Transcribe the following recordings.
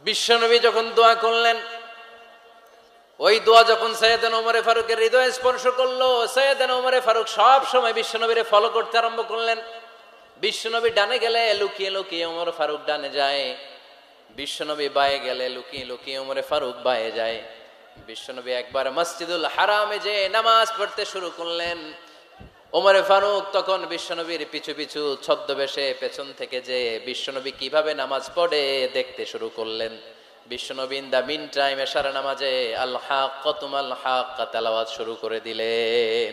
বিশ্বনবী যখন দোয়া করলেন, ওই দোয়া যখন সৈয়দনা ওমর ফারুকের হৃদয়ে স্পর্শ করলো, সৈয়দনা ওমর ফারুক সব সময় বিশ্বনবীরে ফলো করতে আরম্ভ করলেন। বিশ্বনবী ডানে গেলে লুকিয়ে লুকিয়ে ওমর ফারুক ডানে যায়, বিশ্বনবী বায়ে গেলে লুকিয়ে লুকিয়ে ওমর ফারুক বায়ে যায়। বিশ্বনবী একবার মসজিদুল হারামে যে নামাজ পড়তে শুরু করলেন, ওমর ফারুক তখন বিশ্বনবীর পিছু পিছু ছদ্মবেশে পেছন থেকে যে বিশ্বনবী কিভাবে নামাজ পড়ে দেখতে শুরু করলেন। বিশ্বনবী ইন দা মিন টাইম এশার নামাজে আল হাক্কাতুমাল হাক্কা তেলাওয়াত শুরু করে দিলেন।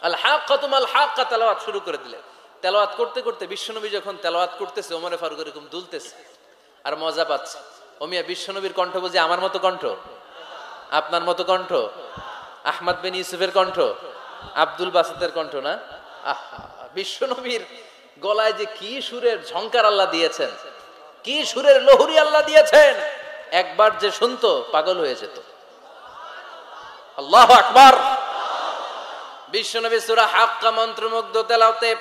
আল হাক্কাতুমাল হাক্কা তেলাওয়াত শুরু করে দিলেন। তেলাওয়াত করতে করতে বিশ্বনবী যখন তেলাওয়াত করতেছে, ওমর ফারুক এরকম দুলতেছে আর মজা পাচ্ছে। ওমিয়া বিশ্বনবীর কণ্ঠ বুঝি আমার মতো কণ্ঠ, আপনার মতো কণ্ঠ, আহমদ বিন ইউসুফের কণ্ঠ, আব্দুল বাসিতের কণ্ঠ না? আহা, বিশ্বনবীর গলায় যে কি সুরের ঝংকার আল্লাহ দিয়েছেন, কি সুরের লহরী আল্লাহ দিয়েছেন, একবার যে শুনতো পাগল হয়ে যেত। আল্লাহু আকবার। বিশ্বনবী সূরা হাক্কা মন্ত্রমুগ্ধ তেলাওয়াতে,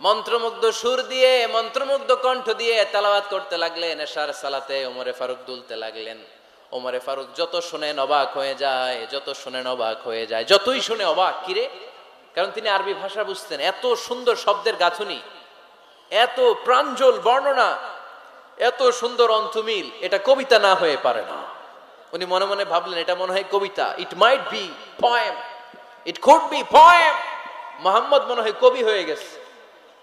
মন্ত্রমুগ্ধ সুর দিয়ে, মন্ত্রমুগ্ধ কণ্ঠ দিয়ে তেলাওয়াত করতে লাগলেন। এশার সালাতে ওমর ফারুক দুলতে লাগলেন। ওমর ফারুক যত শুনেন অবাক হয়ে যায়, যত শুনেন অবাক হয়ে যায়, যতই শুনে অবাক। কিরে? কারণ তিনি আরবি ভাষা বুঝতেন। এত সুন্দর শব্দের গাঁথুনি, এত প্রাঞ্জল বর্ণনা, এত সুন্দর অন্তমিল, এটা কবিতা না হয়ে পারে না। উনি মনে মনে ভাবলেন এটা মনে হয় কবিতা। It might be poem, it could be poem. Muhammad মনে হয় কবি হয়ে গেছে,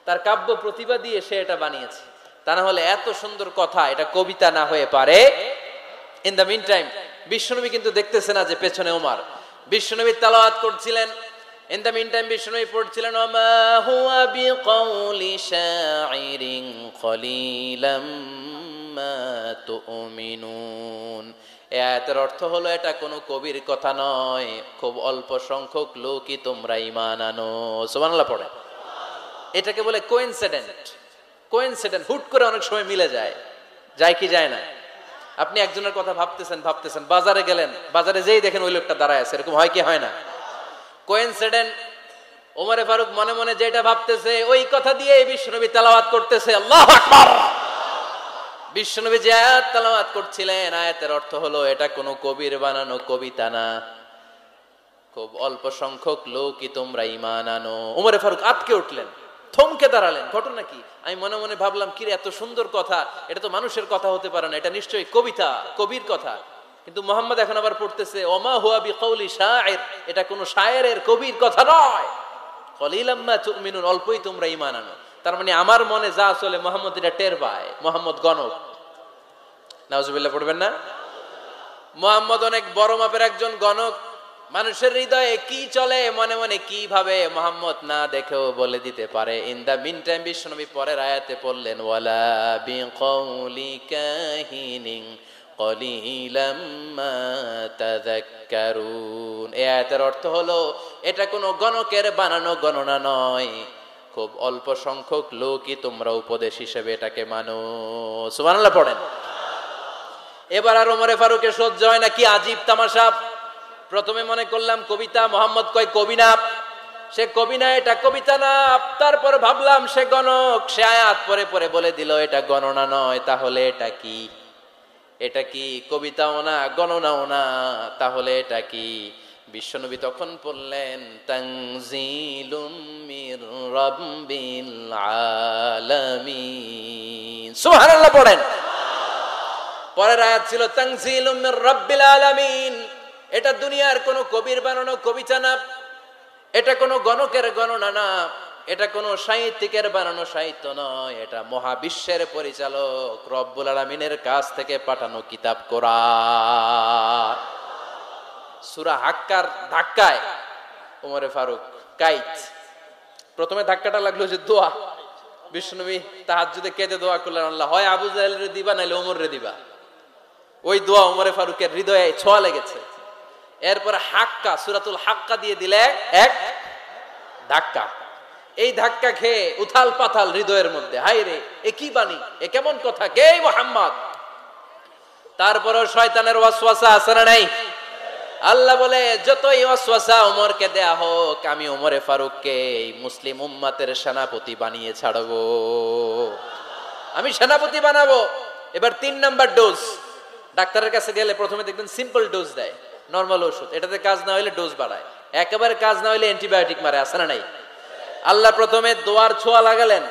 তার কাব্য প্রতিভা দিয়ে সে এটা বানিয়েছে। তা না হলে এত সুন্দর কথা, এটা কবিতা না হয়ে পারে। ইন দ্য মিন টাইম বিশ্বনবী কিন্তু দেখতেছে না যে পেছনে ওমর। বিশ্বনবী তেলাওয়াত করছিলেন। ইন দ্য মিন টাইম বিশ্বনবী পড়ছিলেন, ওমা হুয়া বিকাউলি শাইরিন কলিলাম মা তুমিনুন। এই আয়াতের অর্থ হলো এটা কোনো কবির কথা নয়, খুব অল্প সংখ্যক লোকই তোমরা ঈমান আনো। সুবহানাল্লাহ পড়ে। এটাকে বলে কোইনসিডেন্ট। কোইনসিডেন্ট, হুট করে অনেক সময় মিলে যায়। যায় কি যায় না? আপনি একজনের কথা ভাবতেছেন, বাজারে গেলেন, বাজারে যেই দেখেন ওই লোকটা দাঁড়ায় আছে, এরকম হয় কি হয় না? কোইনসিডেন্ট। ওমর ফারুক মনে মনে যেটা ভাবতেছে ওই কথা দিয়ে বিশ্বনবী তেলাওয়াত করতেছে। আল্লাহু আকবার। বিশ্বনবী যে আয়াত তেলাওয়াত করছিলেন, আয়াতের অর্থ হলো এটা কোনো কবির বানানো কবিতা না, খুব অল্প সংখ্যক লোকই তোমরা ঈমান আনো। ওমর ফারুক আটকে উঠলেন, থমকে দাঁড়ালেন। ঘটনা কি? আমি মনে মনে ভাবলাম, কিরে এত সুন্দর কথা, এটা তো মানুষের কথা হতে পারে না, এটা নিশ্চয়ই কবিতা, কবির কথা। কিন্তু মুহাম্মদ এখন আবার পড়তেছে, ওমা হুয়া বিকাউলি শাইর, এটা কোনো শায়েরের, কবির কথা নয়। কলিলাম মা তুমিনুন, অল্পই তোমরা ঈমান আনো। তার মানে আমার মনে যা চলে মুহাম্মদ এটা টের পায়। মুহাম্মদ গণক। নাউজুবিল্লাহ পড়বেন না? মুহাম্মদ অনেক বড় মাপের একজন গণক। মানুষের হৃদয়ে কি চলে, মনে মনে কি ভাবে, মুহাম্মদ না দেখেও বলে দিতে পারে। ইন দা মিন টাইম বিশ্বনবী পরের আয়াতে পড়লেন, ওয়ালা বিকাউলি কাহিনিন কলিলাম মা তাযাক্কারুন। এই আয়াতের অর্থ হলো এটা কোনো গণকের বানানো গণনা নয়, খুব অল্প সংখ্যক লোকই তোমরা উপদেশ হিসেবে এটাকে মানো। সুবহানাল্লাহ পড়েন। এবার আর ওমর ফারুকের সহ্য হয় না, কি আজীব তামাশা। প্রথমে মনে করলাম কবিতা, মোহাম্মদ কয় কবি না, সে কবি না, এটা কবিতা না। তারপর ভাবলাম সে গণক, সে আয়াত পরে পরে বলে দিল এটা গণনা নয়, তাহলে এটা কি? এটা কি কবিতাও না, গণনাও না, তাহলে এটা কি? বিশ্বনবী তখন বললেন, তানজিলুম মির রাব্বিল আলামিন। সুবহানাল্লাহ পড়েন। পরের আয়াত ছিল তানজিলুম মির রাব্বিল আলামিন। এটা দুনিয়ার কোন কবির বানানো কবিতা না, এটা কোনো গণকের গণনা না, এটা কোনো সাহিত্যিকের বানানো সাহিত্য নয়, এটা মহাবিশ্বের পরিচালক রব্বুল আলামিনের কাছ থেকে পাঠানো কিতাব কোরআন। সূরা হাক্কার ধাক্কায় ওমর ফারুক কাইত। প্রথমে ধাক্কাটা লাগলো যে দোয়া। বিশ্বনবী তাহাজ্জুদে কেঁদে দোয়া করলেন, আল্লাহ হয় আবু জাহেলরে দিবা নাইলে ওমররে দিবা। ওই দোয়া ওমর ফারুকের হৃদয়ে ছোঁয়া লেগেছে। এরপর হাক্কা, সূরাতুল হাক্কা দিয়ে দিলে এক ধাক্কা। এই ধাক্কা খেয়ে উথাল পাথাল হৃদয়ের মধ্যে, হায় রে এ কি বাণী, এ কেমন কথা, কে মুহাম্মদ? তারপরও শয়তানের ওয়াসওয়াসা আছে না নাই? আল্লাহ বলে যতই ওয়াসওয়াসা ওমরকে দেয়া হোক, আমি ওমরে ফারুককে এই মুসলিম উম্মতের সেনাপতি বানিয়ে ছাড়বো, আমি সেনাপতি বানাবো। এবার 3 নাম্বার ডোজ। ডাক্তারের কাছে গেলে প্রথমে দেখবেন সিম্পল ডোজ দেয়, নরমাল ওষুধ, এটাতে কাজ না হলে ডোজ বাড়ায়, একেবারে কাজ না হলে অ্যান্টিবায়োটিক মারে, আছে না নাই? আল্লাহ প্রথমে দোয়ার ছোঁয়া লাগালেন,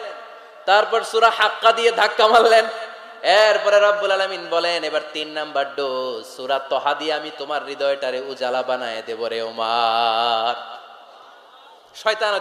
তারপর সূরা হাক্কা দিয়ে ধাক্কা মারলেন, এরপরে রব্বুল আলামিন বলেন এবার 3 নাম্বার ডোজ সূরা তহা দিয়ে আমি তোমার হৃদয়টারে উজালা বানায় দেব রে ওমর। শয়তান